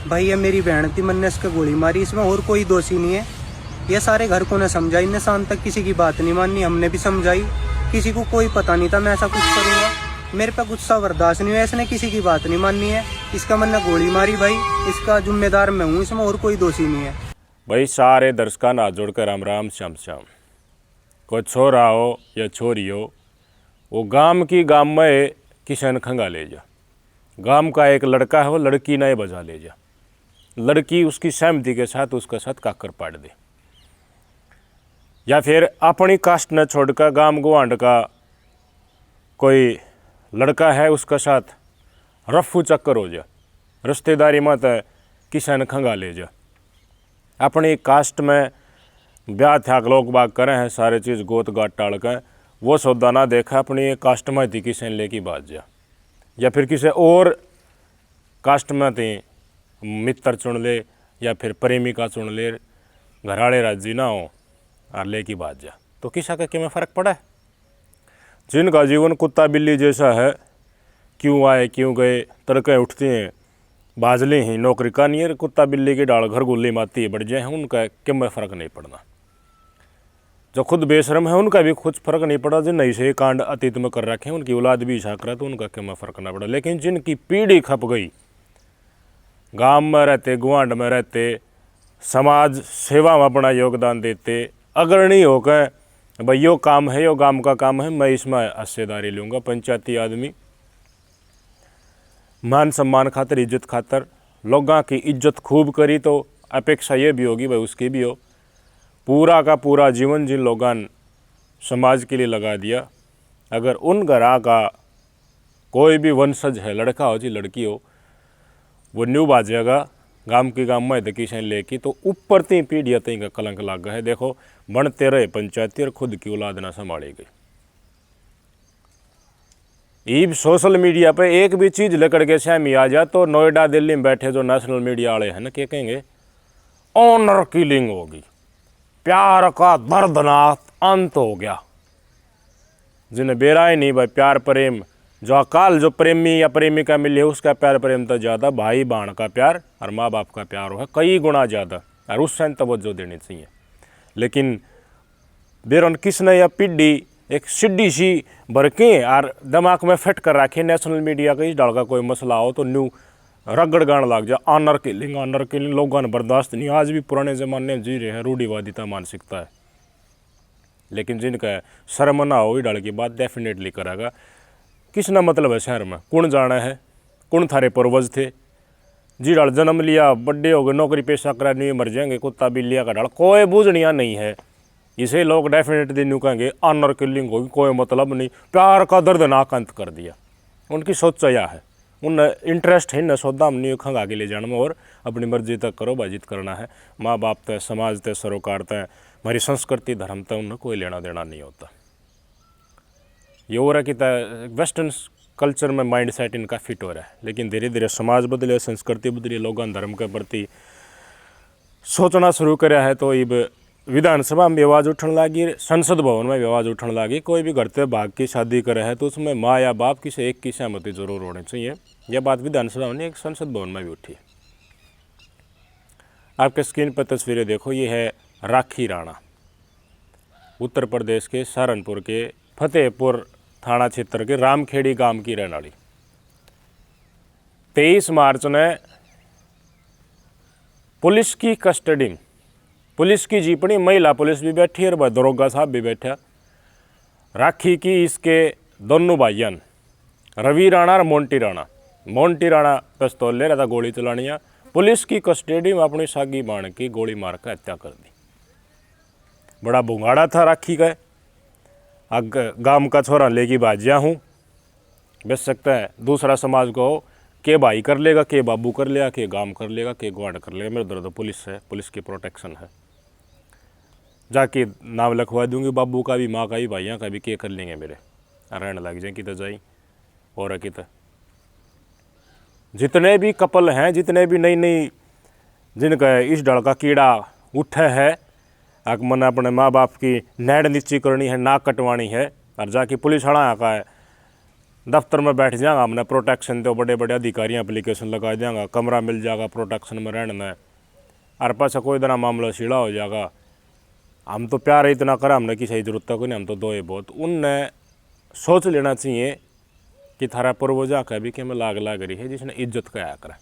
भाई ये मेरी बहन थी, मैंने इसके गोली मारी, इसमें और कोई दोषी नहीं है। ये सारे घर को ने समझाई, इनने शाम तक किसी की बात नहीं मानी, हमने भी समझाई, किसी को कोई पता नहीं था मैं ऐसा कुछ करूँगा। मेरे पे गुस्सा बर्दाश्त नहीं हुआ, इसने किसी की बात नहीं मानी है, इसका मैंने गोली मारी। भाई इसका जिम्मेदार मैं हूँ, इसमें और कोई दोषी नहीं है। भाई सारे दर्शकों ना जोड़कर राम राम श्याम श्याम। कोई छोरा हो या छोरी हो, वो गांव में किशन खंगा ले जा। गांव का एक लड़का है, वो लड़की नए बजा ले जा, लड़की उसकी सहमति के साथ उसके साथ काकर पाड़ दे, या फिर अपनी कास्ट न छोड़कर गांव गुआंड का कोई लड़का है उसके साथ रफू चक्कर हो जा, रिश्तेदारी मत किसान खंगा ले जा। अपनी कास्ट में ब्याह थ्याक लोग बाग करें हैं, सारे चीज़ गोत गाट टाल कर वो सौदा ना देखा, अपनी कास्ट में थी किसान ले की बात जा, या फिर किसी और कास्ट में थी मित्र चुन ले या फिर प्रेमिका चुन ले, घराड़े राजी ना हो और ले की बात जा, तो किसा का क्या में फ़र्क पड़ा है। जिनका जीवन कुत्ता बिल्ली जैसा है, क्यों आए क्यों गए, तड़के उठते हैं बाजले ही नौकरी का नहीं है, कुत्ता बिल्ली की डाल घर गुल्ली माती बढ़ जाए, उनका क्या में फ़र्क नहीं पड़ना। जो खुद बेशरम है उनका भी कुछ फ़र्क नहीं पड़ा, जिन नई से कांड अतीत में कर रखे हैं उनकी औलाद भी ऐसा करा तो उनका क्या में फ़र्क ना पड़ा। लेकिन जिनकी पीढ़ी खप गई, गांव में रहते गुआंड में रहते, समाज सेवा में अपना योगदान देते, अग्रणी होकर भाई यो काम है, यो गांव का काम है, मैं इसमें हिस्सेदारी लूँगा। पंचायती आदमी मान सम्मान खातर, इज्जत खातर लोगों की इज्जत खूब करी, तो अपेक्षा ये भी होगी भाई उसकी भी हो। पूरा का पूरा जीवन जिन लोगों ने समाज के लिए लगा दिया, अगर उन घरा का कोई भी वंशज है, लड़का हो जी लड़की हो, वो न्यू बाजेगा गांव की गांव में किसान लेके, तो ऊपर तीन पीढ़ियाँ तीन का कलंक लग गया है। देखो बनते रहे पंचायती और खुद की औलाद ना संभाली गई। ये सोशल मीडिया पे एक भी चीज़ लेकर के शामी आ जा तो नोएडा दिल्ली में बैठे जो नेशनल मीडिया वाले हैं ना, क्या कहेंगे, ऑनर किलिंग होगी, प्यार का दर्दनाक अंत हो गया। जिन्हें बेरा ही नहीं भाई प्यार प्रेम, जो अकाल जो प्रेमी या प्रेमिका मिली है उसका प्यार प्रेम तो ज़्यादा, भाई बहन का प्यार और माँ बाप का प्यार है कई गुना ज़्यादा, और उस टाइम तवज्जो देनी चाहिए। लेकिन बेरन किसने या पीढ़ी एक सिड्डी सी भर के और दिमाग में फिट कर रखे नेशनल मीडिया का, इस डाल का कोई मसला हो तो न्यू रगड़ गान लग जाए, ऑनर किलिंग लोगों ने बर्दाश्त नहीं। आज भी पुराने ज़माने में जी रहे हैं, रूढ़िवादिता मानसिकता है। लेकिन जिनका शर्म ना हो, डाल की बात डेफिनेटली करेगा। किसना मतलब है शहर में, कौन जाना है, कौन थारे पूर्वज थे, जी डाल जन्म लिया, बड्डे हो गए, नौकरी पेशा करा नहीं मर जाएंगे, कुत्ता बिल्लिया का डाल कोई बूझनिया नहीं है। इसे लोग डेफिनेटली न्यू कहेंगे ऑनर किलिंग होगी, कोई मतलब नहीं, प्यार का दर्दनाक अंत कर दिया। उनकी सोच यह है, उन इंटरेस्ट है न सौदा हम नहीं खंगा के ले जाने में, और अपनी मर्जी तक करो, बाजित करना है। माँ बाप तय, समाज तय, सरोकार तय, हमारी संस्कृति धर्म तय उन्हें कोई लेना देना नहीं होता। ये हो रहा है कि वेस्टर्न कल्चर में माइंड सेट इनका फिट हो रहा है, लेकिन धीरे धीरे समाज बदले, संस्कृति बदली, लोगों धर्म के प्रति सोचना शुरू कराया है। तो ये विधानसभा में आवाज़ उठने लगी, संसद भवन में आवाज़ उठने लगी। कोई भी घर से भाग की शादी करे है तो उसमें माँ या बाप किसी एक की सहमति जरूर होनी चाहिए। यह बात विधानसभा में एक संसद भवन में भी उठी। आपके स्क्रीन पर तस्वीरें देखो, ये है राखी राणा, उत्तर प्रदेश के सहारनपुर के फतेहपुर थाना क्षेत्र के रामखेड़ी गांव की रहने वाली। 23 मार्च ने पुलिस की कस्टडी, पुलिस की जीपनी, महिला पुलिस भी बैठी और दरोगा साहब भी बैठा। राखी की इसके दोनों भाइयों रवि राणा और मोंटी राणा, मोंटी राणा पिस्तौल ले रहा था, गोली चलानी है, पुलिस की कस्टडी में अपनी सागी बाण की गोली मार कर हत्या कर दी। बड़ा भुंगाड़ा था राखी का, गांव का छोरा लेगी बाजिया हूँ, बेच सकता है दूसरा समाज को के भाई कर लेगा, के बाबू कर लेगा, के गांव कर लेगा, के ग्वाड कर लेगा। मेरे दर्द पुलिस है, पुलिस की प्रोटेक्शन है, जाके नाम लिखवा दूंगी बाबू का भी, माँ का भी, भाइयों का भी, के कर लेंगे मेरे, रहने लग जाए कित जाई और कित। जितने भी कपल हैं, जितने भी नई नई जिनका इस डर का कीड़ा उठे है, मन अपने माँ बाप की नैड नीची करनी है, नाक कटवानी है, और जाके पुलिस हड़ा का है दफ्तर में बैठ जाएगा, हमने प्रोटेक्शन दो, बड़े बड़े अधिकारी एप्लीकेशन लगा देंगे, कमरा मिल जाएगा प्रोटेक्शन में रहना है, और पाछा कोई तरह मामला सीढ़ा हो जाएगा। हम तो प्यार इतना करा, हमने किसी जरूरत को नहीं, हम तो दो ही बहुत। उनने सोच लेना चाहिए कि थारा पूर्वजा का भी कि मैं लाग लाग रही है जिसने इज्जत कया करे,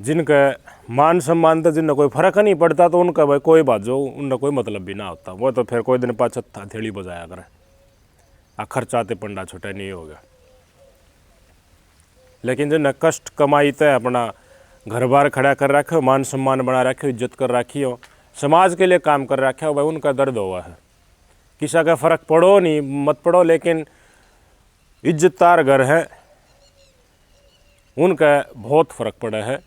जिनका मान सम्मान तो जिनका कोई फर्क नहीं पड़ता, तो उनका भाई कोई बात जो उनका कोई मतलब भी ना होता, वो तो फिर कोई दिन पाँच हथेली बजाया करे, खर्चाते पंडा छोटा नहीं हो गया। लेकिन जिन कष्ट कमाई तय अपना घर बार खड़ा कर रखे हो, मान सम्मान बना रखे हो, इज्जत कर रखी हो, समाज के लिए काम कर रखे हो, भाई उनका दर्द हुआ है। किसी का फ़र्क पड़ो नहीं मत पड़ो, लेकिन इज्जतदार घर है उनका बहुत फ़र्क पड़ा है।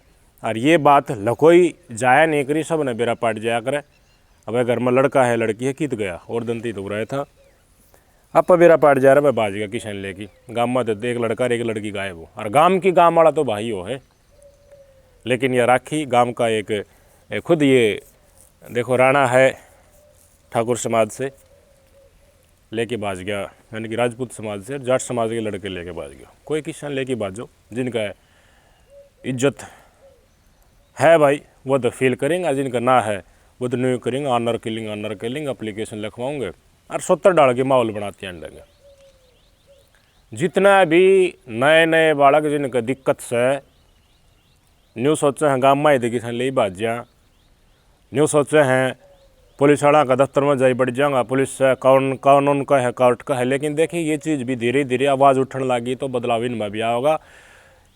और ये बात लकोई जाया नहीं करी, सब ने बेरा पाट जाया करे। अब घर में लड़का है लड़की है कित गया और दंती तो रहा था, अब बेरा पाट जा रहा है, बाज गया किशन लेकी। गाँव में तो एक लड़का एक लड़की गायब हो, और गाँव वाला तो भाई हो है। लेकिन यह राखी गांव का एक खुद ये देखो राणा है ठाकुर समाज से लेके बाज गया, यानी कि राजपूत समाज से जाट समाज के लड़के लेके बाज गया। कोई किसान लेके बाजो, जिनका इज्जत है भाई वो तो फील करेंगे, जिनका ना है वो तो नहीं करेंगे। ऑनर किलिंग एप्लीकेशन लिखवाओगे और 70 डाल के माहौल बनाते हैं लगे। जितना भी नए नए बालक जिनका दिक्कत से न्यू सोचे हैं गाँव में देखी सन ले बाजिया, न्यू सोचे हैं पुलिस वाला का दफ्तर में जाई बढ़ जाऊँगा, पुलिस से कानून का है कोर्ट का है। लेकिन देखिए ये चीज़ भी धीरे धीरे आवाज़ उठने लगी, तो बदलाव इनमें भी आएगा।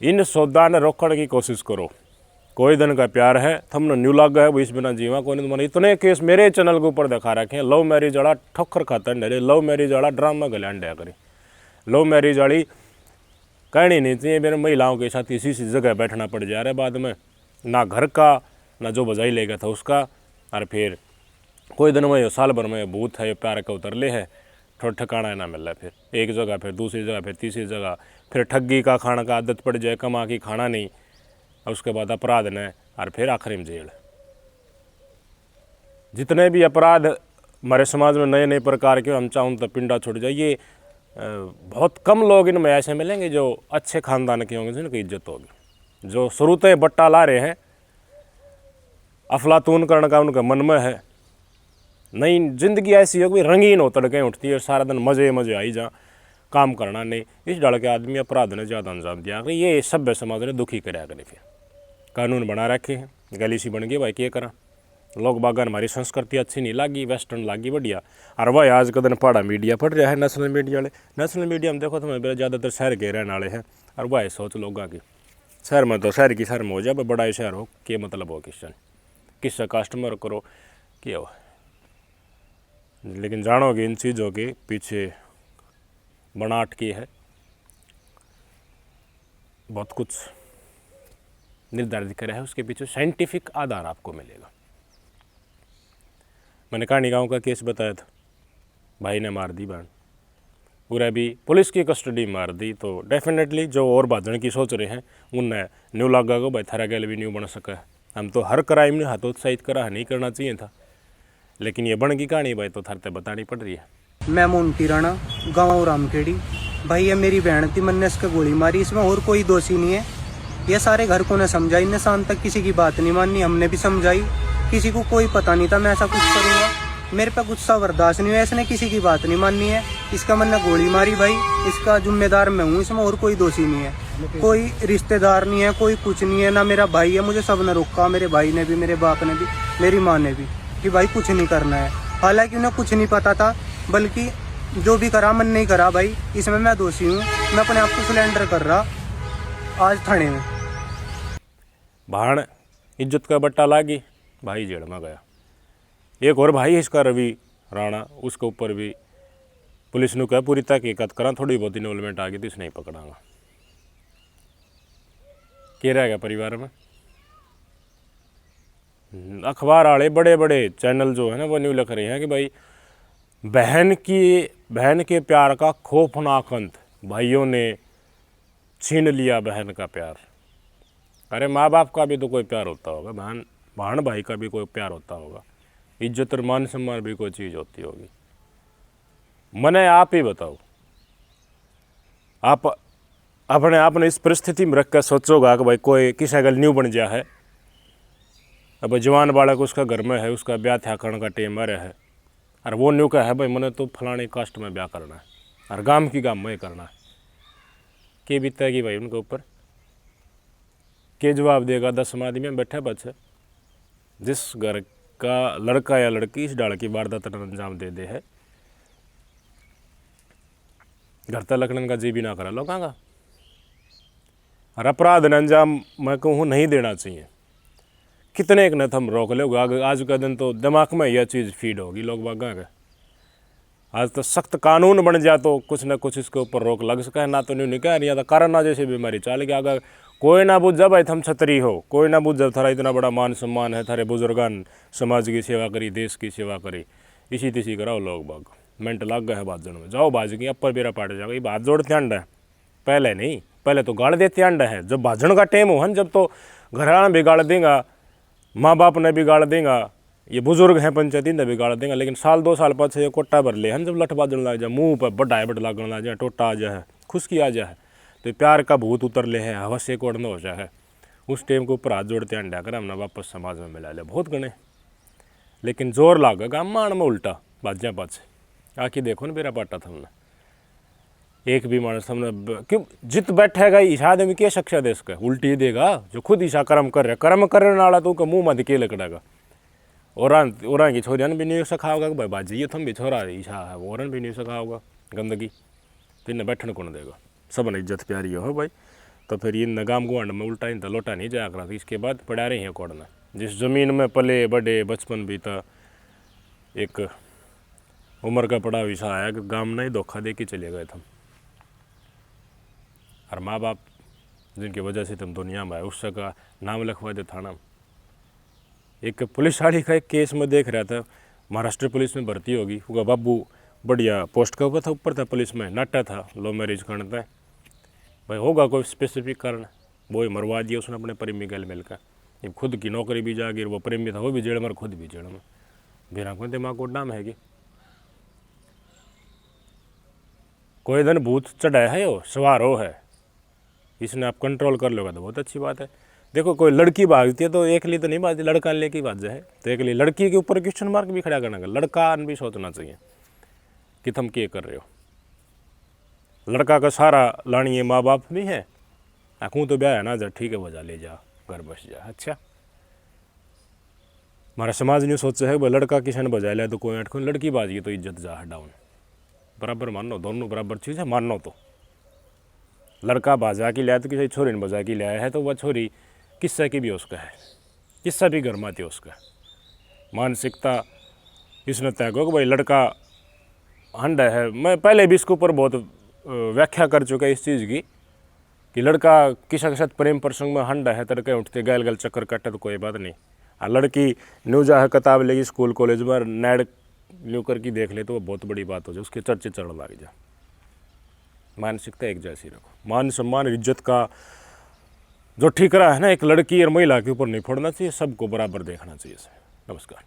इन सौदा ने रोकने की कोशिश करो। कोई दिन का प्यार है, थमने न्यू लग गया वो इस बिना जीवा कोई नहीं। मैंने इतने केस मेरे चैनल के ऊपर दिखा रखे हैं। लव मैरिज वाला ठोकर खाता है, लव मैरिज वाला ड्रामा गलांडा करी, लव मैरिज वाली कहनी नहीं चाहिए। मेरे महिलाओं के साथ इसी जगह बैठना पड़ जा रहा है बाद में, ना घर का ना जो बजाई लेगा था उसका। और फिर कोई दिन में साल भर में भूत है प्यार का उतरले है, थोड़ा ठिकाना ना मिल रहा है। फिर एक जगह फिर दूसरी जगह फिर तीसरी जगह, फिर ठगी का खाना का आदत पड़ जाए, कमा की खाना नहीं, और उसके बाद अपराध ने, और फिर आखिरी में जेल। जितने भी अपराध हमारे समाज में नए नए प्रकार के, हम चाहूँ तो पिंडा छुट जाइए। बहुत कम लोग इनमें ऐसे मिलेंगे जो अच्छे खानदान के होंगे, जिनकी इज्जत होगी। जो शुरूते बट्टा ला रहे हैं, अफलातून करने का उनका मन में है। नहीं, जिंदगी ऐसी होगी रंगीन हो, तड़के उठती है, सारा दिन मज़े मज़े आई जा, काम करना नहीं। इस डर के आदमी अपराध ने ज़्यादा अंजाम दिया। ये सभ्य समाज ने दुखी कराया करे। फिर कानून बना रखे हैं, गली सी बन गई भाई, क्या करा। लोग बागन हमारी संस्कृति अच्छी नहीं लगी, वेस्टर्न लगी बढ़िया। और वह आज का दिन पढ़ा मीडिया पढ़ रहा है, नेशनल मीडिया वाले। नेशनल मीडिया में देखो तो मैं ज़्यादातर शहर के रहने वाले हैं, और वह सोच लोगों की शहर में तो शहर की शहर में हो जाए, बड़ा शहर हो क्या मतलब हो, किससे कस्टमर करो क्या हो। लेकिन जानोगे इन चीज़ों के पीछे बनाट की है, बहुत कुछ निर्धारित करा है, उसके पीछे साइंटिफिक आधार आपको मिलेगा। मैंने कहानी गाँव का केस बताया था, भाई ने मार दी बहन, पूरा भी पुलिस की कस्टडी मार दी। तो डेफिनेटली जो और भाजने की सोच रहे हैं उनने न्यू लगा को भाई थारा गैल भी न्यू बन सका है। हम तो हर क्राइम ने हतोत्साहित करा, नहीं करना चाहिए था, लेकिन ये बन की कहानी भाई तो थारते बतानी पड़ रही है। मैं मोंटी राणा, गाँव रामखेड़ी। भाई ये मेरी बहन थी, मैंने इसके गोली मारी, इसमें और कोई दोषी नहीं है। ये सारे घर को ने समझाई, इनने शाम तक किसी की बात नहीं मानी, हमने भी समझाई, किसी को कोई पता नहीं था मैं ऐसा कुछ करूँगा। मेरे पे गुस्सा बर्दाश्त नहीं हुआ, इसने किसी की बात नहीं माननी है, इसका मैंने गोली मारी। भाई इसका जिम्मेदार मैं हूँ, इसमें और कोई दोषी नहीं है, कोई रिश्तेदार नहीं है, कोई कुछ नहीं है, ना मेरा भाई है। मुझे सब ने रोका, मेरे भाई ने भी, मेरे बाप ने भी, मेरी माँ ने भी, कि भाई कुछ नहीं करना है। हालांकि उन्हें कुछ नहीं पता था, बल्कि जो भी करा मन नहीं करा भाई, इसमें मैं दोषी हूँ। मैं अपने आप को सिलेंडर कर रहा आज थाने में। भाण इज्जत का बट्टा लागी, भाई जेल में गया। एक और भाई इसका रवि राणा, उसके ऊपर भी पुलिस ने कहा पूरी तहकीकत करा, थोड़ी बहुत इन्वॉल्वमेंट आ गई तो इसे नहीं पकड़ांगा। क्या रहेगा परिवार में। अखबार वाले बड़े बड़े चैनल जो है ना वो न्यू लिख रहे हैं कि भाई बहन के प्यार का खौफनाक अंत, भाइयों ने छीन लिया बहन का प्यार। अरे माँ बाप का भी तो कोई प्यार होता होगा, बहन भाई का भी कोई प्यार होता होगा, इज्जत और मान सम्मान भी कोई चीज़ होती होगी। मने आप ही बताओ, आप अपने आप ने इस परिस्थिति में रख कर सोचोगा कि भाई कोई किसी गल न्यू बन गया है, अब जवान बालक उसका घर में है, उसका ब्याह था करने का टेम आ रहा है, और वो न्यू का है भाई मैंने तो फलानी कास्ट में ब्याह करना है और गांव की गांव में करना है, के बीतेगी भाई उनके ऊपर? के जवाब देगा? 10 आदमी में बैठे बच्चे, जिस घर का लड़का या लड़की इस डाल की वारदात अंजाम दे दे है, घर तक लखनऊ का जी भी ना करा लोगों का। और अपराध ने अंजाम मैं कहूँ नहीं देना चाहिए। कितने एक न हम रोक ले, आज का दिन तो दिमाग में यह चीज़ फीड होगी लोग बागा के। आज तो सख्त कानून बन जाए तो कुछ ना कुछ इसके ऊपर रोक लग सके, ना तो नहीं निकल या तो कोरोना जैसी बीमारी चल गया। अगर कोई ना बुझ भाई थम छतरी हो, कोई ना बुझ थारा इतना बड़ा मान सम्मान है, थारे बुजुर्गान समाज की सेवा करी, देश की सेवा करी, इसी तिसी कराओ लोग बाग मिनट लग गए है बाजन में, जाओ बाज की अपर बेरा पाट जाएगा। ये बात जोड़ते अंड है, पहले नहीं, पहले तो गाड़ देते अंड है। जब भाजन का टेम हो जब तो घराना भी गाड़ देगा, माँ बाप ने भी गाड़ देगा, ये बुजुर्ग हैं पंचायती ने भी गाड़ देगा। लेकिन साल 2 साल पाछे ये कोटा भर ले जब लठ बाजन लग जाए, मुँह पर बड़ा है बट लागन लग जाए, टोटा आ जाए, खुशकी आ जाए, तो प्यार का भूत उतर ले है, हवस एक ओढ़ना हो जाए। उस टाइम के ऊपर हाथ जोड़ते अंडा कर हमने वापस समाज में मिला ले बहुत गणे। लेकिन जोर लागेगा मान में उल्टा बाजा पाछे आके देखो ना मेरा पाटा था हमने एक भी मानस हमने क्यों जित बैठेगा इस आदमी के शिक्षा दे इसका उल्टी देगा जो खुद ईशा कर्म कर रहा, कर्म करने वाला तो मुँह में दिखे लकड़ेगा। और की छोरियान भी नहीं सखाओगा भाई बाजी ये थम भी छोरा ईशा है, औरन भी नहीं सखाओगा गंदगी, तो इन्हें बैठने कौन देगा? सब ने इज्जत प्यारी हो भाई, तो फिर इन गाम गुआंड में उल्टा इन लोटा नहीं जाया करा। इसके बाद पड़ा रहे हैं कोड़ना, जिस ज़मीन में पले बड़े बचपन बीता, एक उम्र का पड़ा विषय आया कि गाम ने ही धोखा दे के चले गए थे। और माँ बाप जिनकी वजह से तुम दुनिया में आए उसका का नाम लिखवा दे थाना। एक पुलिस वाली का एक केस में देख रहा था, महाराष्ट्र पुलिस में भर्ती होगी, उसका बाबू बढ़िया पोस्ट का ऊपर था पुलिस में, नाटा था, लो मैरिज करता है भाई, होगा कोई स्पेसिफिक कारण, वो ही मरवा दिया उसने अपने प्रेमी गल मिलकर। जब खुद की नौकरी भी जागी, वो प्रेमी था वो भी जेल में, खुद भी जेल में, बिना कोई दिमाग को नाम है कि कोई दिन भूत चढ़ाया है, वो सवार हो है, इसने आप कंट्रोल कर लोगे तो बहुत अच्छी बात है। देखो कोई लड़की भागती है तो एक लिए तो नहीं भागती, लड़का लेके भाग जाए, तो एक लिए लड़की के ऊपर क्वेश्चन मार्क भी खड़ा करना, लड़का भी सोचना चाहिए कि तुम क्या कर रहे हो। लड़का का सारा लानी माँ बाप भी है, आँखों तो ब्याह है ना, जा ठीक है वजह ले जा घर बस जा। अच्छा हमारा समाज नहीं सोचा है भाई लड़का किसी ने बजा लिया तो कोई अटको, लड़की बाजी तो इज्जत जा डाउन, बराबर मानो, दोनों बराबर चीज़ है मानो। तो लड़का बाजा की लाया तो किसी छोरी ने बजा की लाया है, तो वह छोरी किस्सा की भी उसका है, किस्सा भी घर माती उसका। मानसिकता इसने तय करो कि भाई लड़का हंडा है। मैं पहले भी इसके ऊपर बहुत व्याख्या कर चुका है इस चीज़ की कि लड़का किसी के साथ प्रेम प्रसंग में हंडा है, तड़के उठते गैल गैल चक्कर काटे तो कोई बात नहीं, और लड़की न्यू जा है किताब लेगी स्कूल कॉलेज में नेड न्यू कर की देख ले तो वो बहुत बड़ी बात हो जाए, उसके चर्चे चढ़ लग जाए। मानसिकता एक जैसी रखो, मान सम्मान इज्जत का जो ठीकरा है ना, एक लड़की और महिला के ऊपर नहीं फोड़ना चाहिए, सबको बराबर देखना चाहिए। नमस्कार।